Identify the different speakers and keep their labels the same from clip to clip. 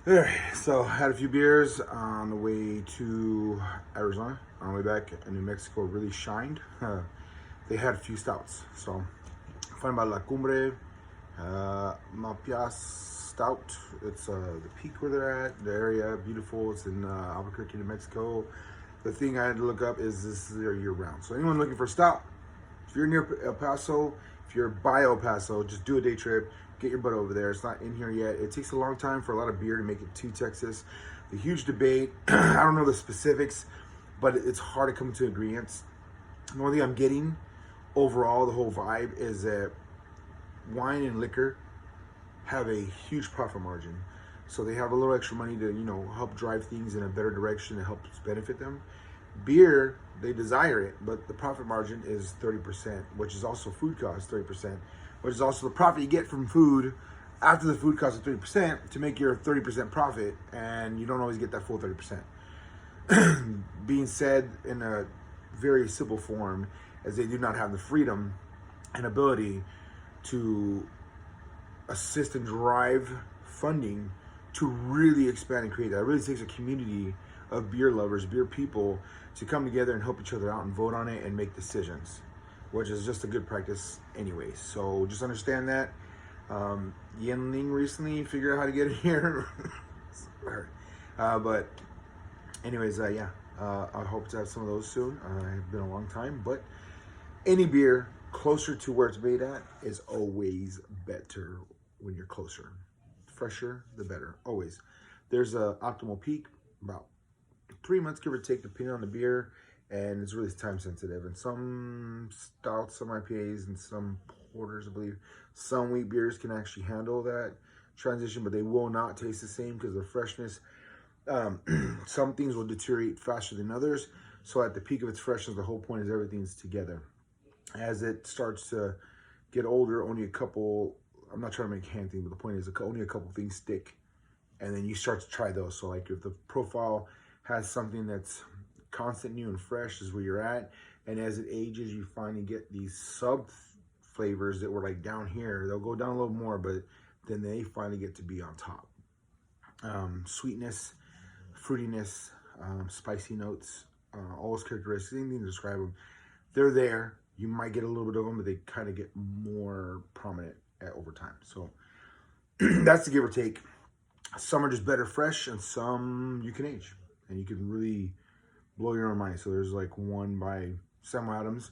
Speaker 1: All right, so I had a few beers on the way to Arizona. On the way back, New Mexico really shined. They had a few stouts. So, find by La Cumbre, Mapias Stout. It's the peak where they're at, the area, beautiful. It's in Albuquerque, New Mexico. The thing I had to look up is this is their year round. So, anyone looking for stout, if you're near El Paso, if you're by El Paso, just do a day trip. Get your butt over there. It's not in here yet. It takes a long time for a lot of beer to make it to Texas. The huge debate. I don't know the specifics, but it's hard to come to agreements. The only thing I'm getting overall, the whole vibe is that wine and liquor have a huge profit margin. So they have a little extra money to, help drive things in a better direction that helps benefit them. Beer, they desire it, but the profit margin is 30%, which is also food cost 30%, which is also the profit you get from food after the food cost of 30% to make your 30% profit, and you don't always get that full 30%. Being said in a very simple form, as they do not have the freedom and ability to assist and drive funding to really expand and create that. It really takes a community of beer lovers, beer people to come together and help each other out and vote on it and make decisions, which is just a good practice anyway. So just understand that. Yenling recently figured out how to get it here. But anyways, yeah, I hope to have some of those soon. It's been a long time, but any beer closer to where it's made at is always better when you're closer. Fresher, the better, always. There's a optimal peak, about 3 months, give or take, depending on the beer, and it's really time sensitive. And some stouts, some IPAs, and some porters, I believe, some wheat beers can actually handle that transition, but they will not taste the same because of the freshness. Some things will deteriorate faster than others. So at the peak of its freshness, the whole point is everything's together. As it starts to get older, only a couple, I'm not trying to make hand thing, but the point is only a couple things stick. And then you start to try those. So like if the profile has something that's constant, new, and fresh is where you're at. And as it ages, you finally get these sub flavors that were like down here. They'll go down a little more, but then they finally get to be on top. Sweetness, fruitiness, spicy notes, all those characteristics, anything to describe them, they're there. You might get a little bit of them, but they kind of get more prominent over time. So that's the give or take. Some are just better fresh, and some you can age, and you can really blow your own mind. So there's like one by Sam Adams,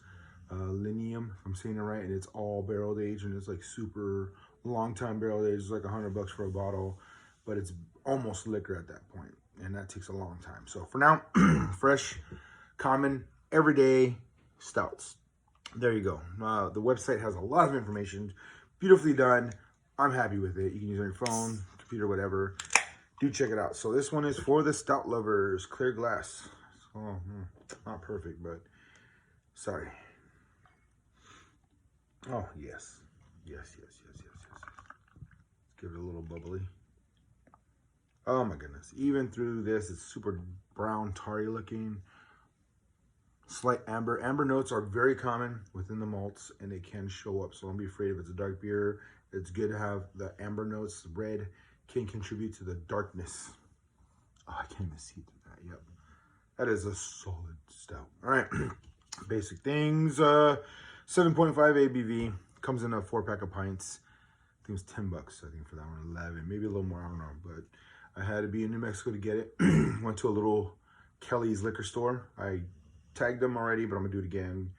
Speaker 1: Linium, if I'm saying it right, and it's all barrel aged, and it's like super long time barrel aged. It's like $100 for a bottle, but it's almost liquor at that point, and that takes a long time. So for now, fresh, common, everyday stouts. There you go. The website has a lot of information, beautifully done. I'm happy with it. You can use it on your phone, computer, whatever. Do check it out. So this one is for the stout lovers, clear glass. Oh, not perfect, but sorry. Oh, yes. Yes. Let's give it a little bubbly. Oh my goodness. Even through this, it's super brown, tarry looking. Slight amber. Amber notes are very common within the malts, and they can show up. So don't be afraid if it's a dark beer. It's good to have the amber notes. The red can contribute to the darkness. Oh, I can't even see through that. Yep. That is a solid stout. All right. Basic things. 7.5 ABV. Comes in a 4-pack of pints. I think it was $10, I think, for that one. 11, maybe a little more, I don't know. But I had to be in New Mexico to get it. Went to a little Kelly's liquor store. I tagged them already, but I'm gonna do it again.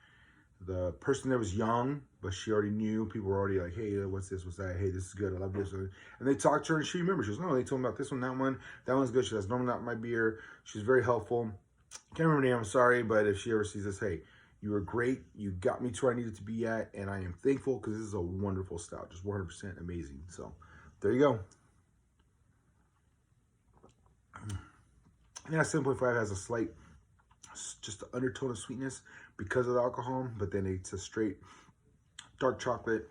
Speaker 1: The person there was young, but she already knew. People were already like, hey, what's this, what's that? Hey, this is good, I love this. And they talked to her, and she remembered. She goes, no, they told me about this one, that one. That one's good. She says, normally not my beer. She's very helpful. Can't remember her name, I'm sorry, but if she ever sees this, hey, you were great. You got me to where I needed to be at, and I am thankful because this is a wonderful stout. Just 100% amazing. So there you go. Yeah, 7.5 has a slight, just an undertone of sweetness because of the alcohol, but then it's a straight dark chocolate,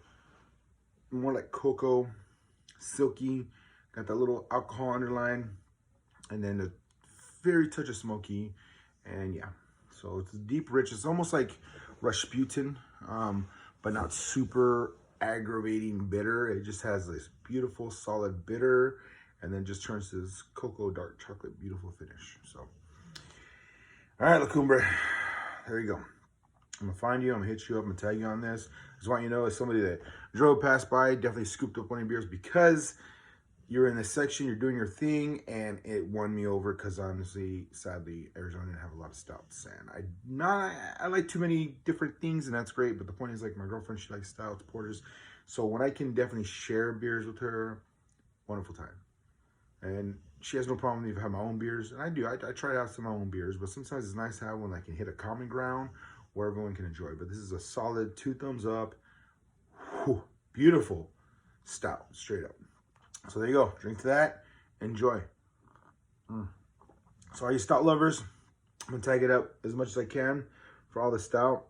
Speaker 1: more like cocoa, silky, got that little alcohol underline, and then a very touch of smoky, and yeah, so it's deep, rich. It's almost like Rasputin, but not super aggravating bitter. It just has this beautiful, solid bitter, and then just turns to this cocoa dark chocolate, beautiful finish. So, all right, La Cumbre, there you go. I'm gonna find you, I'm gonna hit you up, I'm gonna tag you on this. I just want you to know, as somebody that drove past by, definitely scooped up one of your beers because you're in this section, you're doing your thing, and it won me over because honestly, sadly, Arizona didn't have a lot of stouts. And I like too many different things, and that's great, but the point is, like, my girlfriend, she likes stouts, porters. So when I can definitely share beers with her, wonderful time. And she has no problem if I have my own beers, and I do. I try to have some of my own beers, but sometimes it's nice to have one that can hit a common ground where everyone can enjoy. But this is a solid 2 thumbs up. Whew, beautiful stout, straight up. So there you go. Drink to that. Enjoy. So all you stout lovers, I'm going to tag it up as much as I can for all the stout.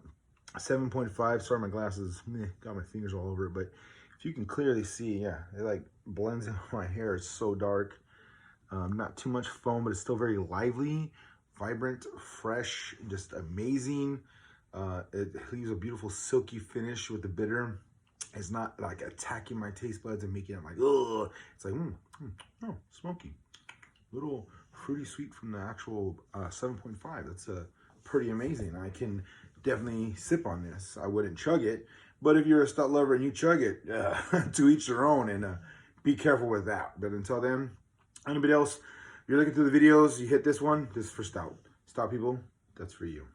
Speaker 1: 7.5. Sorry, my glasses. Got my fingers all over it. But if you can clearly see, yeah, it like blends into my hair. It's so dark. Not too much foam, but it's still very lively, vibrant, fresh, just amazing. It leaves a beautiful silky finish with the bitter. It's not like attacking my taste buds and making it like, ugh. It's like, oh, smoky. Little fruity sweet from the actual 7.5. That's pretty amazing. I can definitely sip on this. I wouldn't chug it, but if you're a stout lover and you chug it, to each their own, and be careful with that. But until then, anybody else, you're looking through the videos, you hit this one, this is for stout. Stout people, that's for you.